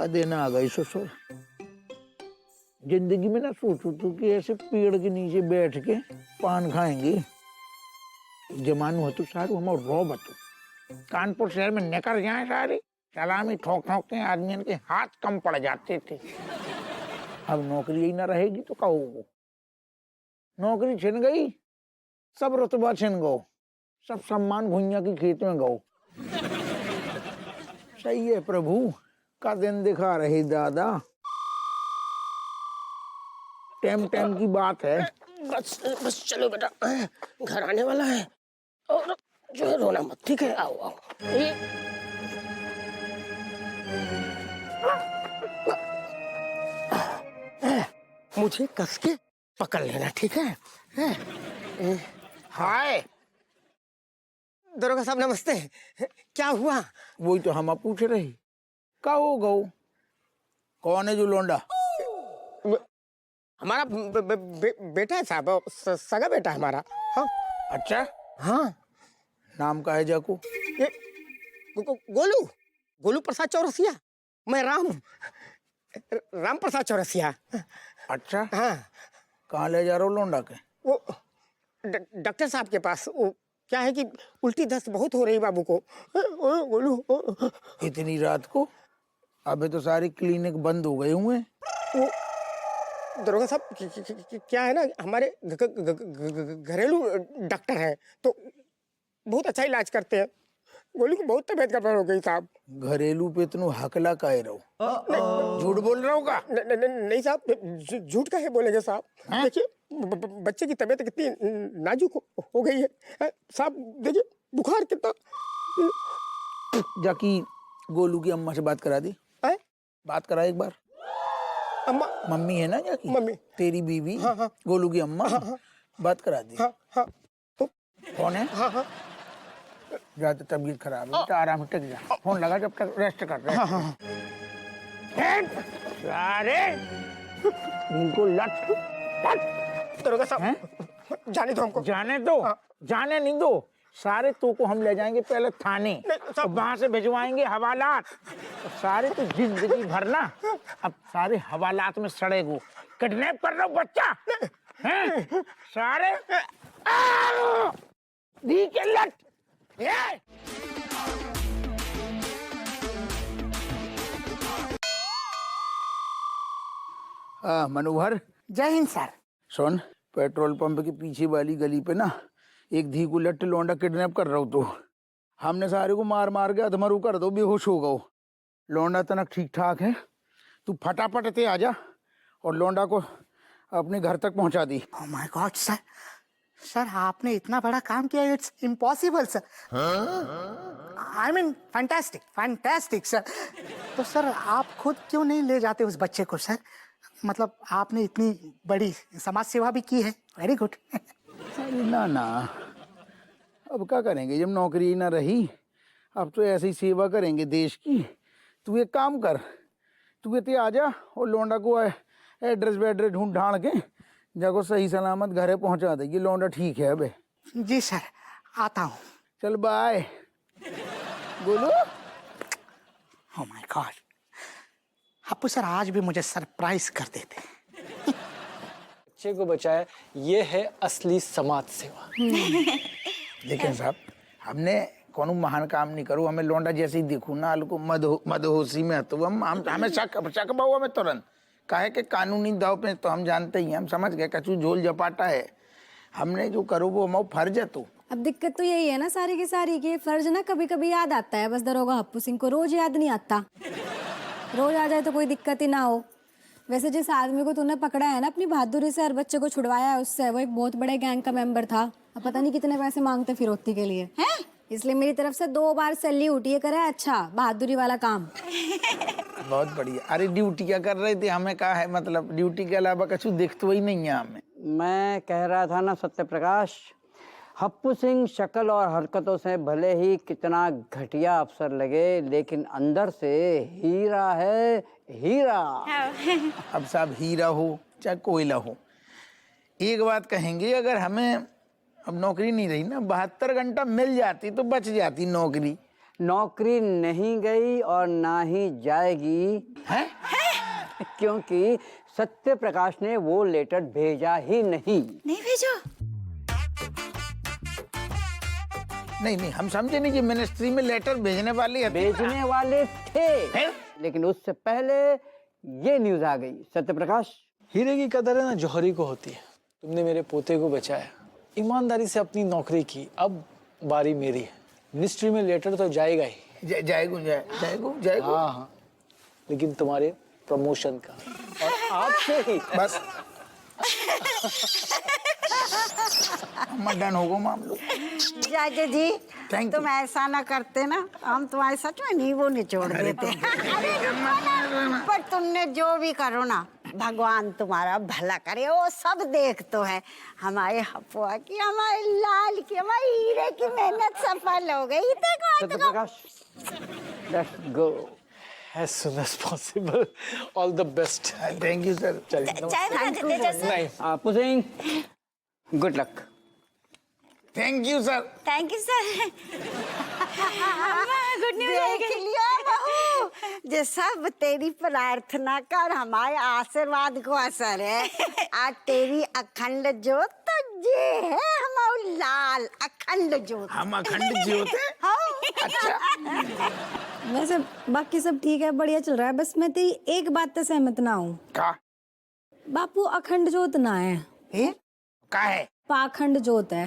क्या देना आ गई ससुर। जिंदगी में ना सोचू तू कि ऐसे पेड़ के नीचे बैठ के पान खाएंगे। जमानू हो तो सारू हम रो बतू कानपुर शहर में निकल जाए सारे सलामी ठोक ठोक के आदमी के हाथ कम पड़ जाते थे। अब नौकरी ही ना रहेगी तो क्या होगा। नौकरी छिन गई, सब रुतबा छिन गो, सब सम्मान भुइयां की खेत में गो। सही है प्रभु का दिन दिखा रहे दादा। टाइम टाइम की बात है। बस बस चलो बेटा, घर आने वाला है और जो है रोना मत, ठीक है? आओ आओ। मुझे कस के पकड़ लेना, ठीक है? हाय दरोगा साहब नमस्ते। क्या हुआ? वही तो हम पूछ रहे का हो गो। कौन है जो लौंडा? हमारा बेटा है साहब, सगा बेटा है हमारा। हाँ अच्छा हाँ। नाम का है जाको? ये गोलू, गोलू प्रसाद चौरसिया। मैं राम प्रसाद चौरसिया। अच्छा हाँ। कहाँ ले जा रहे हो लौंडा के? वो डॉक्टर साहब के पास। वो क्या है कि उल्टी दस्त बहुत हो रही बाबू को। गोलू इतनी रात को? अबे तो सारी क्लिनिक बंद हो गए हुए। वो दरोगा साहब क्या है ना, हमारे घरेलू डॉक्टर हैं तो बहुत अच्छा इलाज करते हैं। गोलू को बहुत तबीयत गड़बड़ हो गई साहब। घरेलू पे इतनू हकला काहे रहो? झूठ बोल रहा होगा? नहीं साहब, झूठ काहे बोलेंगे साहब? देखिए बच्चे की तबीयत कितनी नाजुक हो गई है साहब। देखिए बुखार कितना। जाकी गोलू की अम्मा से बात करा दी। बात करा एक बार। अम्मा? मम्मी है ना जाकी, मम्मी तेरी बीवी। हाँ हाँ। गोलू की अम्मा। हाँ हाँ। बात करा दी। हाँ हाँ। तो कौन है? हाँ हाँ। ज्यादा तबीयत खराब है, आराम से टिक जा। फोन लगा जब तक रेस्ट कर रहे। हाँ हाँ। सारे इनको लट दरोगा साहब जाने दो हमको। जाने दो। जाने नहीं दो सारे। तो को हम ले जाएंगे पहले थाने, और वहां से भिजवाएंगे हवालात। और सारे तो जिंदगी भर ना अब सारे हवालात में सड़ेगो। किडनैप कर रहा बच्चा हैं सारे। दी के लट। मनोहर जय हिंद सर। सुन, पेट्रोल पंप के पीछे वाली गली पे ना एक धी को लट्ट लौंडा किडनैप कर रहा हूँ। तो हमने सारे को मार मार के अधमरू कर दो, बेहोश हो गओ। लौंडा तनक ठीक ठाक है। तू फटाफट ते आ जा और लौंडा को अपने घर तक पहुंचा दी। Oh my god sir, sir आपने इतना बड़ा काम किया, it's impossible sir. I mean fantastic fantastic sir. तो सर आप खुद क्यों नहीं ले जाते उस बच्चे को सर? मतलब आपने इतनी बड़ी समाज सेवा भी की है, वेरी गुड। अरे ना ना, अब क्या करेंगे जब नौकरी ना रही। अब तो ऐसी सेवा करेंगे देश की। तू एक काम कर, तू इतने आ जा और लौंडा को एड्रेस वेड्रेस ढूंढ ढांड के जाको सही सलामत घरे पहुंचा दे। ये लौंडा ठीक है अबे। जी सर, आता हूँ। चल bye Golu. Oh my god, Appu sir आज भी मुझे सरप्राइज कर देते। बच्चे को बचाया, ये है असली समाज सेवा। लेकिन साहब हमने कोनो महान काम नहीं करूँ। हमें लौंडा जैसे ही देखू ना को मदहोशी में तो हमें शक बहु हमें तुरंत काहे के कानूनी दाव पे तो हम जानते ही हैं। हम समझ गए कचू झोल झपाटा है। हमने जो करो वो हमारा फर्ज है। तो अब दिक्कत तो यही है ना सारी की सारी कि फर्ज ना कभी कभी याद आता है। बस दरोगा हप्पू सिंह को रोज याद नहीं आता। रोज आ जाए तो कोई दिक्कत ही ना हो। वैसे जिस आदमी को तूने पकड़ा है ना अपनी बहादुरी से हर बच्चे को छुड़वाया है उससे, वो एक बहुत बड़े गैंग का मेंबर था। अब पता नहीं कितने पैसे मांगते फिरौती के लिए हैं। इसलिए मेरी तरफ से 2 बार सैल्यूट। ये करे अच्छा बहादुरी वाला काम। बहुत बढ़िया। अरे ड्यूटी क्या कर रहे थे? हमें कहा है मतलब ड्यूटी के अलावा कुछ दिखता ही नहीं है हमें। मैं कह रहा था ना सत्य प्रकाश, हप्पू सिंह शक्ल और हरकतों से भले ही कितना घटिया अफसर लगे, लेकिन अंदर से हीरा है, हीरा। अब साहब हीरा हो चाहे कोयला हो, एक बात कहेंगे, अगर हमें अब नौकरी नहीं रही ना 72 घंटा मिल जाती तो बच जाती नौकरी। नौकरी नहीं गई और ना ही जाएगी, हैं? क्योंकि सत्य प्रकाश ने वो लेटर भेजा ही नहीं। नहीं भेजो। नहीं, हम समझे नहीं कि मिनिस्ट्री में लेटर भेजने वाली है। भेजने वाले थे, हैं? लेकिन उससे पहले ये न्यूज आ गई। सत्य प्रकाश, हीरे की कदर है ना जौहरी को होती है। तुमने मेरे पोते को बचाया, ईमानदारी से अपनी नौकरी की, अब बारी मेरी है। मिनिस्ट्री में लेटर तो जाएगा ही। जाएगो। हाँ, लेकिन तुम्हारे प्रमोशन का और आपसे ही। बस डन होगा मामलो। जाजे जी, Thank तुम you. ऐसा ना करते ना, हम तुम्हारे सच में नींबू निचोड़ देते। अरे पर तुमने जो भी करो ना, भगवान तुम्हारा भला करे, वो सब देख तो है। हमारे हपुआ की, हमारे लाल की, हमारे हीरे की मेहनत सफल हो गई। Satya Prakash, let's go. As soon as possible. All the best. Thank you sir. चलिए, नहीं, Happu Singh, good luck. Thank you sir. Thank you sir. Good news देख लिया बहू, जे सब तेरी प्रार्थना कर हमारे आशीर्वाद को असर है। आज तेरी अखंड ज्योत तो ये है, हमारे लाल अखंड ज्योत। हम अखंड ज्योत है। अच्छा, वैसे बाकी सब ठीक है, बढ़िया चल रहा है। बस मैं तेरी एक बात से सहमत ना हूँ। का बापू अखंड जोत ना है, का है? पाखंड जोत है।